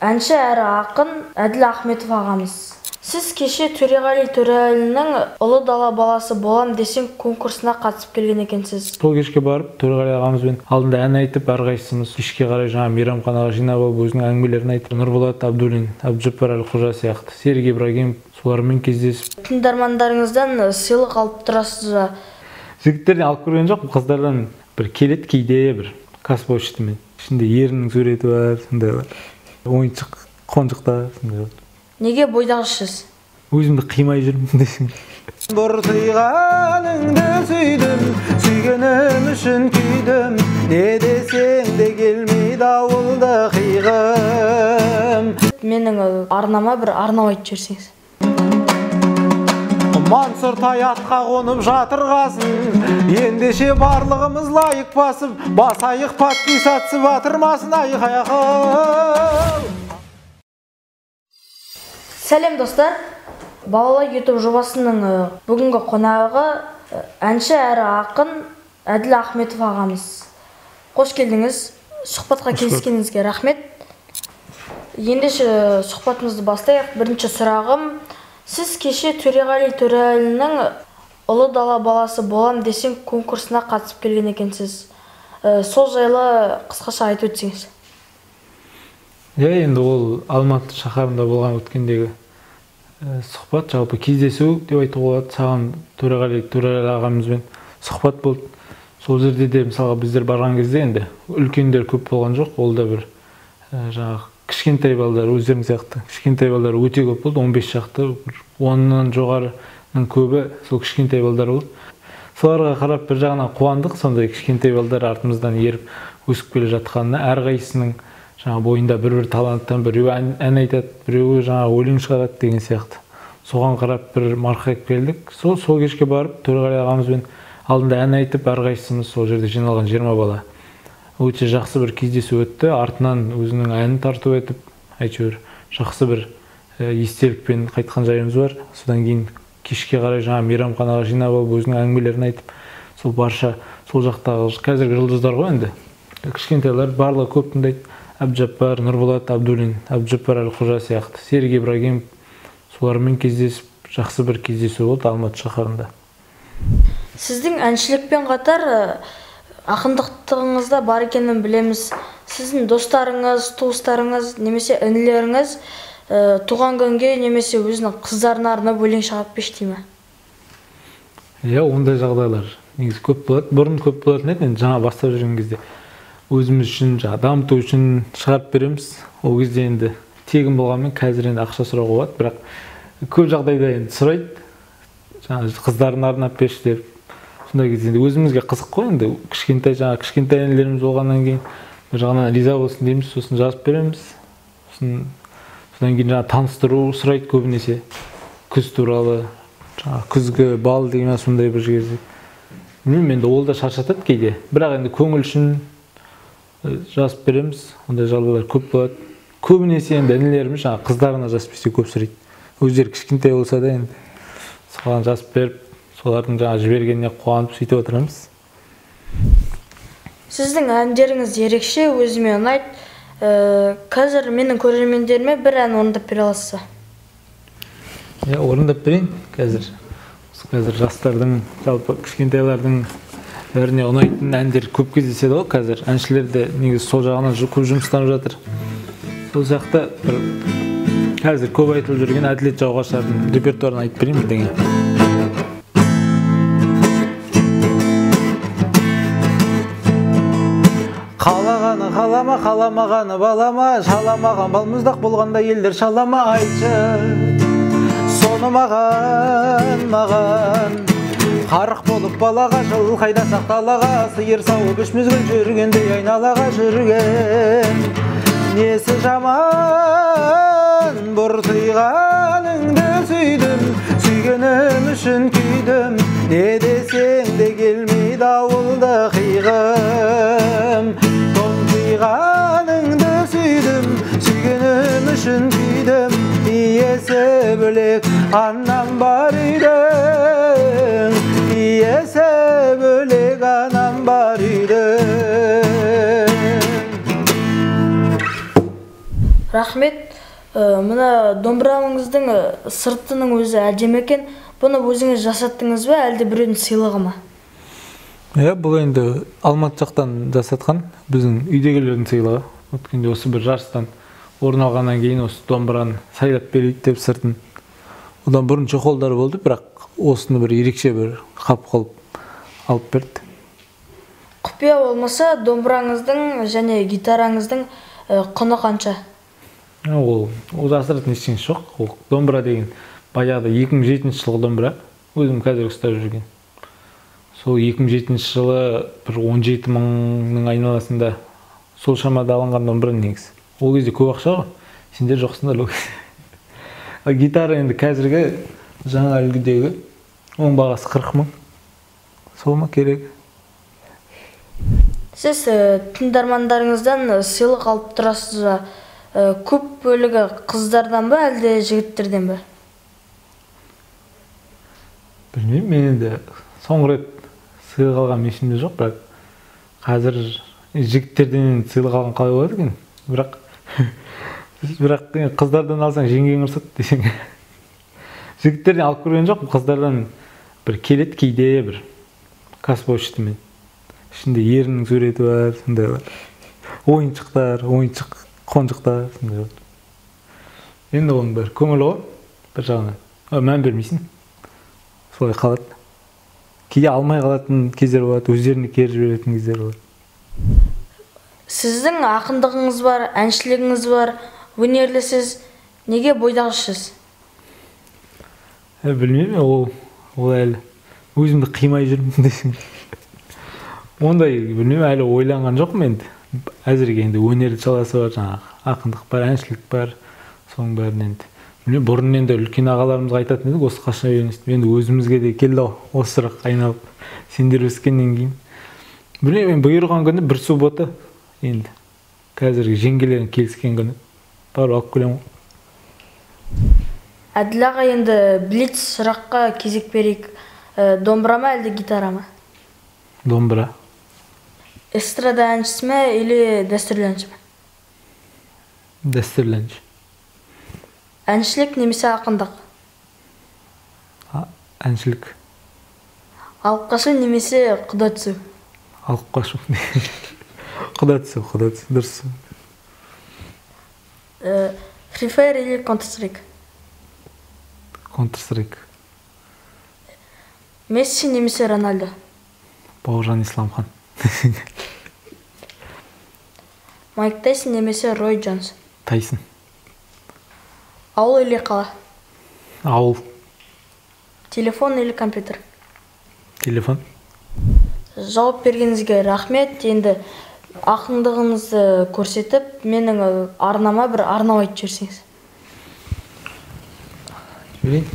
Әнші әрі ақын Әділ Ахметов ағамыз. Сіз кеше Төреғали Төреәлінің ұлы дала баласы болам десең конкурсына қатысып келген екенсіз. Сол кешке барып Төреғали ағамызбен алдында ән айтып, әрқайсымыз кешке қарай жаңа мейрамханаға жинап алып өзінің әңгімелерін айтып, Нұрболат Абдуллин, Абдыжаппар Әлқожа сияқты, Серік Ибрагимов солармен кездесіп. Тыңдармандарыңыздан сыйлық алып тұрасыз ба? Жігіттерден алып көрген жоқпын, қыздардан бір келеді кейде бір каспочтымен. Ішінде ерінің суреті бар, сондай бар. Ойыншық, қонжықтар, сондай бар. Неге бойдақшысыз? Өзімді қимай жүрмін десем. Бір сүйғаныңды сүйдім, сүйгенім үшін күйдім, не десең де келмейді ауылды қиғым. Менің арнама бір арнау айтып жіберсеңіз. Мансұр таятқа қонып жатырғасын, ендеше барлығымыз лайық басып, басайық подписаться батырмасын айқаяқым. Сәлем достар, Балалар YouTube жобасының бүгінгі қонағы әнші әрі ақын Әділ Ахметов ағамыз. Қош келдіңіз, сұхбатқа келіскеніңізге рахмет. Ендеше сұхбатымызды бастайық. Бірінші сұрағым, сіз кеше Төреғали Төреәлінің ұлы дала баласы болам десең конкурсына қатысып келген екенсіз. Сол жайлы қысқаша айтып өтсеңіз. Енді ол Алматы шаһарында болған өткендегі сұхбат, жалпы кездесу деп айтуға болады. Саған Төреғали ағамызбен сұхбат болды. Сол жерде де мысалға біздер барған кезде енді үлкендер көп болған жоқ. Ол да бір жаңағы кішкентай балалар, өздерің сияқты кішкентай балалар өте көп болды. 15 шақты, 10-нан жоғарының көбі сол кішкентай балалар болды. Соларға қарап бір жағынан қуандық, сондай кішкентай балалар артымыздан еріп өсіп келе жатқанына. Әрқайсының жаңа бойында бір таланттан, біреуі ән айтады, біреуі жаңа өлең шығарады деген сияқты. Соған қарап бір марқайып келдік. Сол кешке барып Төреғали ағамызбен алдында ән айтып, әрқайсымыз сол жерде жиналған 20 бала. Өте жақсы бір кездесу өтті. Артынан өзінің әнін тарту етіп, әйтеуір жақсы бір естелікпен қайтқан жайымыз бар. Содан кейін кешке қарай жаңа мейрамханаға жинап алып өзінің әңгімелерін айтып, сол барша сол жақтағы қазіргі жұлдыздар ғой енді. Кішкентайлар барлығы көп тыңдайды. Абдыжаппар, Нұрболат Абдуллин, Абдыжаппар Әлқожа сияқты, Серік Ибрагимов солармен кездесіп, жақсы бір кездесу болды Алматы шаһарында. Сіздің әншілікпен қатар ақындықтығыңызда бар екенін білеміз. Сіздің достарыңыз, туыстарыңыз, немесе інілеріңіз туған күнге немесе өзінің қыздарына арнап өлең шығарып берші ме? Ондай жағдайлар негізі көп болады. Бұрын көп болатын еді, енді жаңа бастап жүрген кезде өзіміз үшін, дамыту үшін шығарып береміз. Ол кезде енді тегін болғанмен қазір енді ақша сұрауға болады, бірақ көп жағдайда енді сұрайды. Жаңа қыздарына арнап берші деп. Сондай кезде өзімізге қызық қой енді. Кішкентай інілеріміз болғаннан кейін бір жағынан риза болсын дейміз, сосын жазып береміз. Содан кейін таныстыру сұрайды көбінесе. Күз туралы, күзгі бал деген сондай бір кезде. Білмеймін, енді ол да шаршатады кейде. Бірақ енді көңіл үшін жазып береміз. Ондай жағдайлар көп болады. Көбінесе енді інілеріміз қыздарына жазып берсе көп сұрайды. Өздері кішкентай болса да енді соған жазып беріп, солардың жібергеніне қуанып сөйтіп отырамыз. Сіздің әндеріңіз ерекше, өзіме ұнайды. Қазір менің көрермендеріме бір ән орындап бере аласыз ба? Орындап берейін қазір. Қазір жастардың, жалпы кішкентайлардың бәріне ұнайтын әндер көп кездеседі ғой қазір. Әншілерде негізі сол жағынан көп жұмыстанып жатыр. Сол сияқты бір қазір көп айтылып жүрген Әділет Жауғашардың репертуарын айтып берейін бірдеңе. Қалағаны қалама, қаламағаны балама, шаламаған балмұздақ болғанда елдер шалама айтшы. Соны маған қарық болып балаға жыл қайда сақталаға, сиыр сауып үш мезгіл жүргендей айналаға жүрген. Несі жаман, бір сүйғаныңды сүйдім, сүйгенім үшін күйдім, не десең де келмейді ауылды қиғым. Сүйғаныңды сүйдім, сүйгенім үшін күйдім, иесі бөлек анам бар үйдің, иесі бөлек анам бар үйдің. рахмет. Мына домбыраңыздың сыртының өзі әдемі екен. Бұны өзіңіз жасаттыңыз ба, әлде біреудің сыйлығы ма? Бұл енді Алматы жақтан жасатқан, біздің үйдегілердің сыйлығы. Өткенде осы бір жарыстан орын алғаннан кейін осы домбыраны сайлап берейік деп сыртын. Одан бұрын чохолдар болды, бірақ осыны бір ерекше бір қап қылып алып берді. Құпия болмаса, домбыраңыздың және гитараңыздың құны қанша? Ол жасыратын ештеңесі жоқ. Ол домбыра деген баяғыда 2007 жылғы домбыра, өзім қазір ұстап жүрген. Сол 2007 жылы бір 17 мыңның айналасында сол шамада алынған домбыра негізі. Ол кезде көп ақша ғой, сендер жоқсыңдар ол кезде. Гитара енді қазіргі жаңа үлгідегі, оның бағасы 40 мың. Сол ма керек? Сіз тыңдармандарыңыздан сыйлық алып тұрасыз ба? Көп бөлігі қыздардан ба, әлде жігіттерден ба? Білмеймін, мен енді соңғы рет сыйлық алған есімде жоқ, бірақ қазір жігіттерден сыйлық алған қалай болады екен? Бірақ қыздардан алсаң жеңгең ұрсады десең. Жігіттерден алып көрген жоқ, қыздардан бір келеді кейде бір каспочтымен. Ішінде ерінің суреті бар, сондай бар. Ойыншықтар, қонжықтар, сондай бар. Енді оның бір көңілі ғой, бір жағынан. Мән бермейсің. Солай қалады. Кейде алмай қалатын кездер болады, өздеріне кері жіберетін кездер болады. Сіздің ақындығыңыз бар, әншілігіңіз бар, өнерлісіз, неге бойдақшысыз? Білмеймін, ол әлі өзімді қимай жүрмін десең. Ондай білмеймін, әлі ойланған жоқпын енді. Әзірге енді өнерлі саласы бар, жаңағы ақындық бар, әншілік бар, соның бәрін енді. Білмеймін, бұрын енді үлкен ағаларымызға айтатын едік, осы қашан үйленесің? Енді өзімізге де келді осы сұрақ айналып, сендер өскеннен кейін. Білмеймін, бұйырған күні бір суббота, енді қазіргі жеңгелердің келіскен күні барып алып келемін. Әділ аға, енді блиц сұраққа кезек берейік. Домбыра ма, әлде гитара ма? Домбыра. Эстрада әншісі ме, или дәстүрлі әнші ме? Дәстүрлі әнші. Әншілік немесе ақындық? Әншілік. Алып қашу немесе құда түсу? Алып қашу. Құда түсу, дұрыс. Free Fire или Counter-Strike? Counter-Strike. Месси немесе Рональдо? Бауыржан Исламхан. Майк Тайсон немесе Рой Джонс? Тайсон. Ауыл или қала? Ауыл. Телефон или компьютер? Телефон. Жауап бергеніңізге рахмет. Енді ақындығыңызды көрсетіп, менің арнама бір арнау айтып жіберсеңіз. Жіберейін.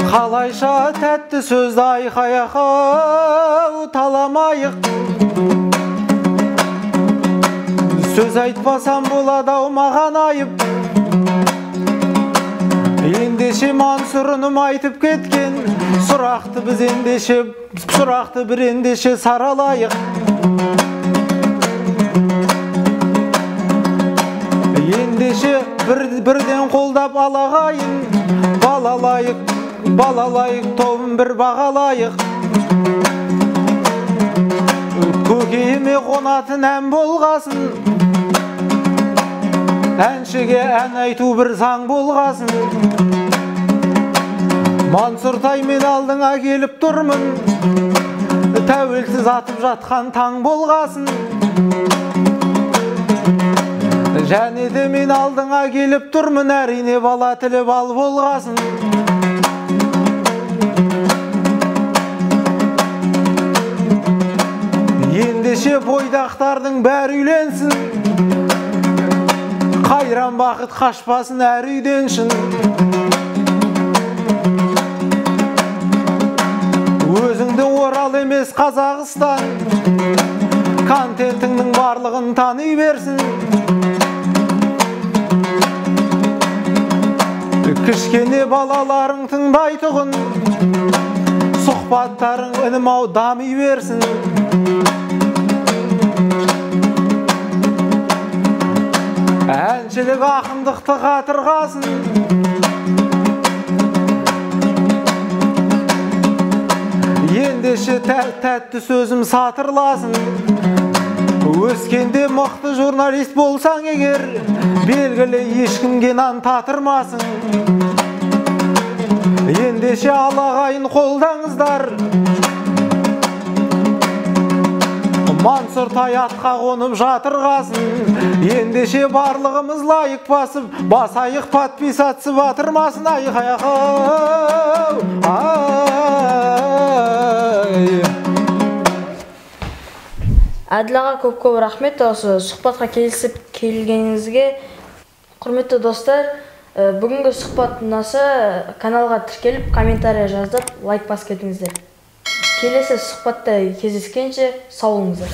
Қалайша тәтті сөзді айқай-ақау таламайық. Сөз айтпасам болады-ау маған айып. Ендеше Мансұрыным айтып кеткен, сұрақты бір ендеше саралайық. Ендеше бірден қолдап алағайын, балалайық тобын бір бағалайық. Көкейіме қонатын ән болғасын, әншіге ән айту бір заң болғасын. Мансұртай мен алдыңа келіп тұрмын, тәуелсіз атып жатқан таң болғасын. Және де мен алдыңа келіп тұрмын, әрине бала тілі бал болғасын. Ендеше бойдақтардың бәрі үйленсін, қайран бақыт қашпасын әр үйден шын. Өзіңді Орал емес Қазақстан, контентіңнің барлығын тани берсін. Кішкене балаларың тыңдайтұғын, сұхбаттарың үнім-ау дами берсін. Әншілік ақындықты қатырғасын. Ендеше тәтті сөзім сатырласын. Өскенде мықты журналист болсаң егер, белгілі ешкімге нан татырмасын. Ендеше алағайын қолдаңыздар, Мансұртай атқа қонып жатырғасын. Ендеше барлығымыз лайық басып, басайық подписатсы батырмасын. Әділ аға көп-көп рахмет осы сұхбатқа келісіп келгеніңізге. Құрметті достар, бүгінгі сұхбат ұнаса каналға тіркеліп, комментария жаздып, лайк басып кетіңіздер. Келесі сұхбатта кездескенше сау болыңыздар.